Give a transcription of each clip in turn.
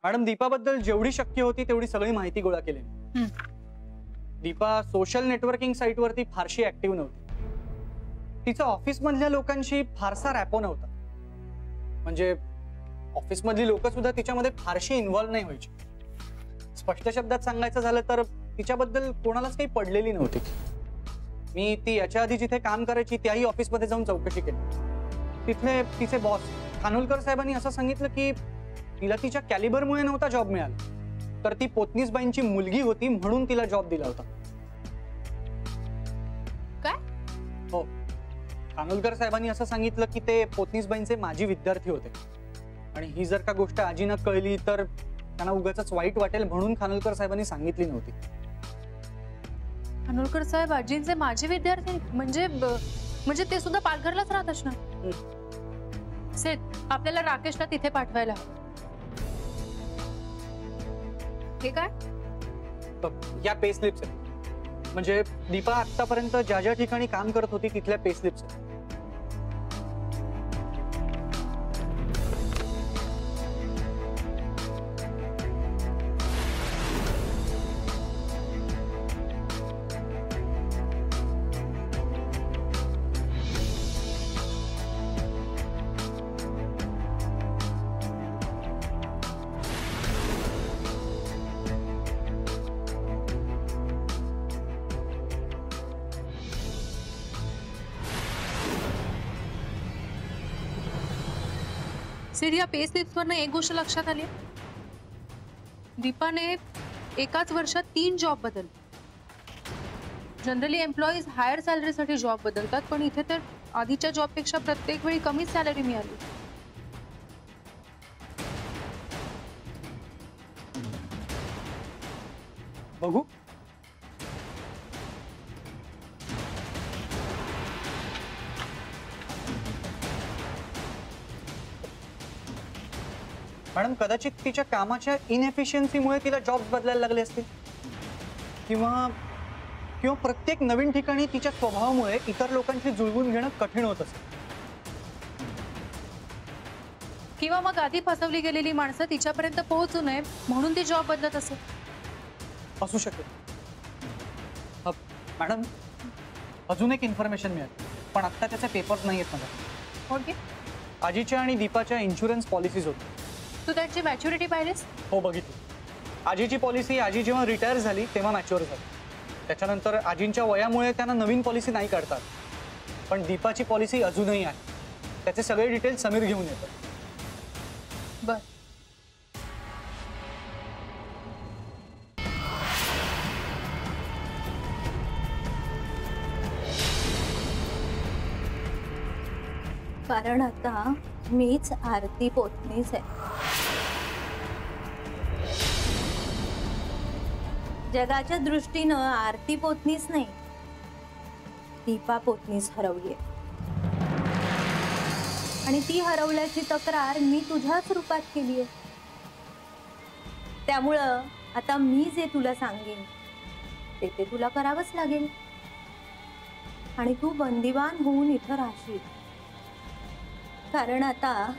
Madam, दीपाबद्दल जेवढी शक्य होती तेवढी सगळी माहिती गोळा केली. दीपा सोशल नेटवर्किंग साईटवरती फारशी ऍक्टिव्ह नव्हती. तिचा ऑफिस मधल्या लोकांशी फारसा रॅपो नव्हता. म्हणजे ऑफिस मधली लोक सुद्धा तिच्यामध्ये फारशी इन्व्हॉल्व नाही व्हायची. स्पष्ट शब्दात सांगायचं झालं तर तिच्याबद्दल कोणालाच काही पडलेली नव्हती. मी ती याच्या आधी जिथे काम करायची त्याही ऑफिसमध्ये जाऊन चौकशी केली. तिथले तिचे बॉस खानोलकर साहेबांनी असं सांगितलं की तिला तिच्या कॅलिबरमुळे नव्हता जॉब मिळाला, तर ती पोतनीसबाईंची मुलगी होती म्हणून तिला जॉब दिला होता. काय? हो, खानोलकर साहेबांनी असं सांगितलं की ते पोतनीसबाईंचे माजी विद्यार्थी होते आणि ही जर का गोष्ट आजींना कळली तर त्यांना उगाचच वाईट वाटेल म्हणून खानोलकर साहेबांनी सांगितली नव्हती. खानोलकर साहेब आजींचे माझे विद्यार्थी म्हणजे ते सुद्धा पालघरलाच राहत असणार. सेठ, आपल्याला राकेशला तिथे पाठवायला हवं. हे काय? या पे स्लिप्स आहेत. म्हणजे दीपा आतापर्यंत ज्या ज्या ठिकाणी काम करत होती तिथल्या पे स्लिप्स आहेत. सिर, या पे स्लिप्सवरनं एक गोष्ट लक्षात आली. दीपाने एकाच वर्षात 3 जॉब बदलले. जनरली एम्प्लॉईज हायर सॅलरीसाठी जॉब बदलतात, पण इथे तर आधीच्या जॉबपेक्षा प्रत्येक वेळी कमीच सॅलरी मिळाली. बघू. मॅडम, कदाचित तिच्या कामाच्या इनएफिशियन्सीमुळे तिला जॉब्स बदलायला लागले असतील, किंवा प्रत्येक नवीन ठिकाणी तिच्या स्वभावामुळे इतर लोकांशी जुळवून घेणं कठीण होत असेल. किंवा मग आधी फसवली गेलेली माणसं तिच्यापर्यंत पोहोचू नये म्हणून ती जॉब बदलत असेल. असू शकेल. मॅडम, अजून एक इन्फॉर्मेशन मिळाली, पण आता त्याचे पेपर्स नाही आहेत माझ्या. ओके. आजीच्या आणि दीपाच्या इन्शुरन्स पॉलिसीज होत्या. तू त्यांची मॅच्युरिटी पाहिलीस? हो, बघितली. आजीची पॉलिसी आजी जेव्हा रिटायर झाली तेव्हा मॅच्युअर झाली. त्याच्यानंतर आजींच्या वयामुळे त्यांना नवीन पॉलिसी नाही काढतात, पण दीपाची पॉलिसी अजूनही आहे. त्याचे सगळे डिटेल्स समीर घेऊन येतात. बर. कारण आता मीच आरती पोतनीस आहे. जगाच्या दृष्टीनं आरती पोतनीस नाही, दीपा पोतनीस हरवली आहे. आणि ती हरवल्याची तक्रार मी तुझ्याच रूपात केली आहे. त्यामुळं आता मी जे तुला सांगेन ते तुला करावंच लागेल. आणि तू बंदिवान होऊन इथं राहशील. कारण आता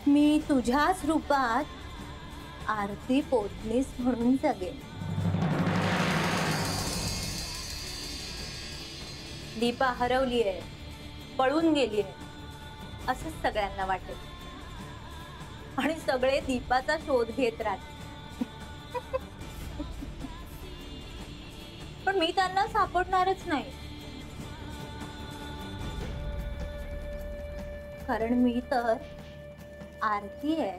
मी तुझ्याच रूपात आरती पोतनीस म्हणून जगेन. दीपा हरवली आहे, पळून गेली आहे असंच सगळ्यांना वाटेल आणि सगळे दीपाचा शोध घेत राहतील. पण मी त्यांना सापडणारच नाही. कारण मी तर आरती आहे,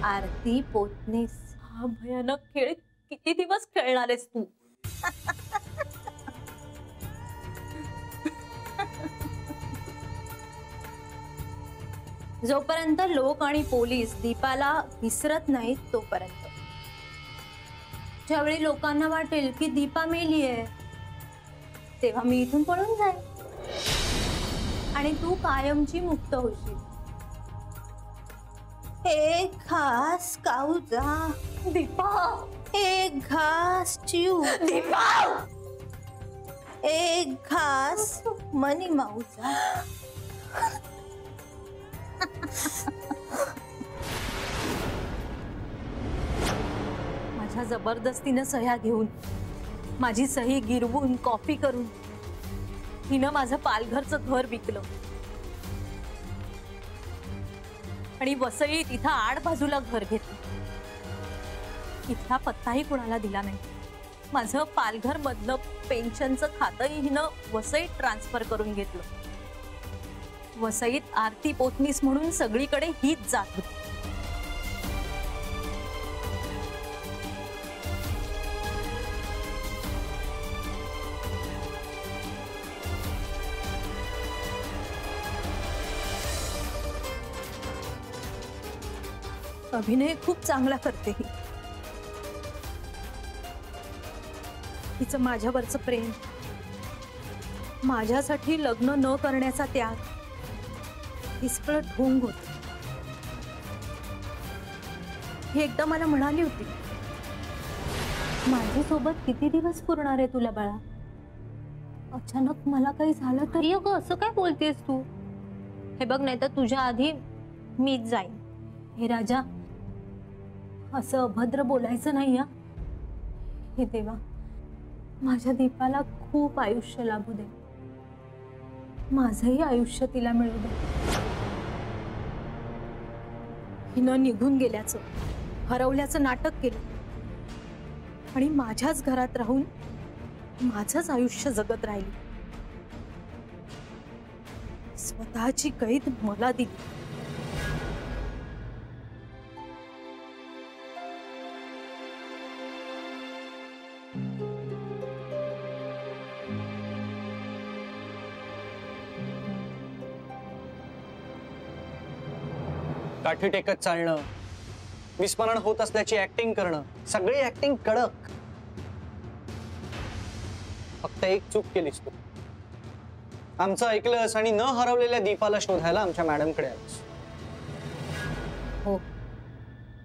आरती पोतनीस. हा भयानक खेळ किती दिवस खेळणार आहेस तू? जोपर्यंत लोक आणि पोलीस दीपाला विसरत नाहीत तोपर्यंत. ज्यावेळी लोकांना वाटेल की दीपा मेली आहे तेव्हा मी इथून पळून जाईन आणि तू कायमची मुक्त होशील. एक घास काऊजा दीपा, एक घास चिऊ दीपा, एक घास मनी माऊजा. जबरदस्तीनं सह्या घेऊन, माझी सही गिरवून कॉपी करून हिनं माझं पालघरचं घर विकलं आणि वसईत इथं आड बाजूला घर घेतलं. इथला पत्ताही कुणाला दिला नाही. माझं पालघर मधलं पेन्शनचं खातंही हिनं वसईत ट्रान्सफर करून घेतलं. वसईत आरती पोतनीस म्हणून सगळीकडे हीच जात होती. अभिनय खूप चांगला करते ही. तिचं माझ्यावरचं प्रेम, माझ्यासाठी लग्न न करण्याचा त्याग, ही सगळं ढोंग होत. ही एकदा मला म्हणाली होती, माझ्यासोबत किती दिवस पुरणार आहे तुला बाळा? अचानक मला काही झालं तरी अगं असं काय बोलतेस तू? हे बघ, नाही तर तुझ्या आधी मीच जाईन. हे राजा, असं अभद्र बोलायचं नाही हा. हे देवा, माझ्या दीपाला खूप आयुष्य लाभू दे. माझंही आयुष्य तिला मिळू दे. हिनं निघून गेल्याचं, हरवल्याचं नाटक केलं आणि माझ्याच घरात राहून माझंच आयुष्य जगत राहिली. स्वतःची कैद मला दिली. काठी टेकत चालणं, विस्मरण होत असल्याची ऍक्टिंग करणं, सगळी ऍक्टिंग कडक. फक्त एक चूक केलीस तू. आमचं ऐकलंस आणि न हरवलेल्या दीपाला शोधायला आमच्या मॅडमकडे आलीस. हो,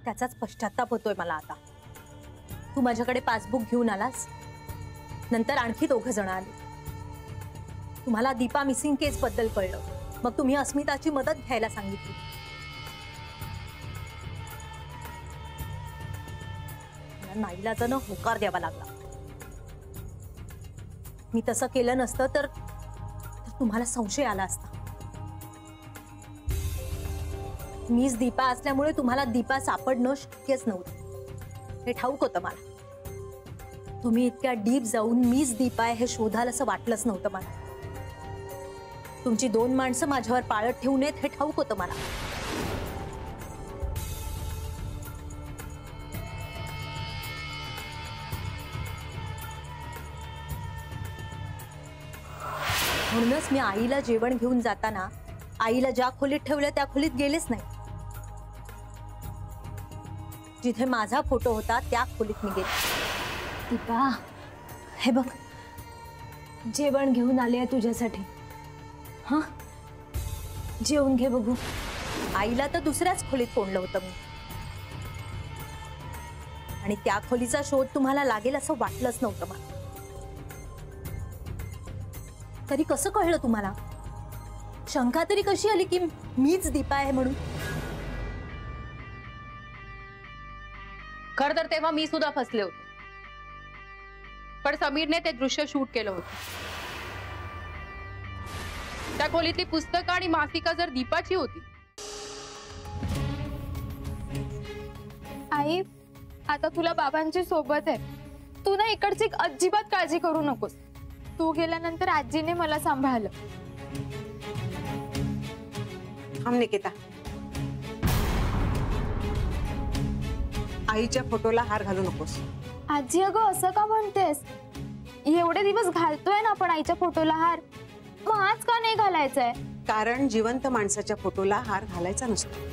त्याचाच पश्चाताप होतोय मला आता. तू माझ्याकडे पासबुक घेऊन आलास, नंतर आणखी 2 जण आले. तुम्हाला दीपा मिसिंग केस बद्दल कळलं, मग तुम्ही अस्मिताची मदत घ्यायला सांगितली. नाईलाजानं होकार द्यावा लागला. मी तसं केलं नसतं तर तुम्हाला संशय आला असता. मीच दीपा असल्यामुळे तुम्हाला दीपा सापडणं शक्यच नव्हतं, हे ठाऊक होतं मला. तुम्ही इतक्या डीप जाऊन मीच दीपा आहे हे शोधाल असं वाटलंच नव्हतं मला. तुमची 2 माणसं माझ्यावर पाळत ठेवू नयेत हे ठाऊक होतं मला. म्हणूनच मी आईला जेवण घेऊन जाताना आईला ज्या खोलीत ठेवलं त्या खोलीत गेलेच नाही. जिथे माझा फोटो होता त्या खोलीत मी गेले. दीपा, हे बघ, जेवण घेऊन आले तुझ्यासाठी. हा, जेवून घे बघू. आईला तर दुसऱ्याच खोलीत कोंडलं होतं मी, आणि त्या खोलीचा शोध तुम्हाला लागेल असं वाटलंच नव्हतं मला. तरी कसं कळलं तुम्हाला? शंका तरी कशी आली की मीच दीपा आहे म्हणून? खरं तर तेव्हा मी सुद्धा फसले होते, पण समीरने ते दृश्य शूट केलं होतं. त्या खोलीतली पुस्तकं आणि मासिका जर दीपाची होती. आई, आता तुला बाबांची सोबत आहे. तू ना इकडची अजिबात काळजी करू नकोस. तू गेल्यानंतर आजीने मला सांभाळलं. निकिता, आईच्या फोटोला हार घालू नकोस. आजी, अगं असं का म्हणतेस? एवढे दिवस घालतोय ना आपण आईच्या फोटोला हार, मग आज का नाही घालायचंय? कारण जिवंत माणसाच्या फोटोला हार घालायचा नसतो.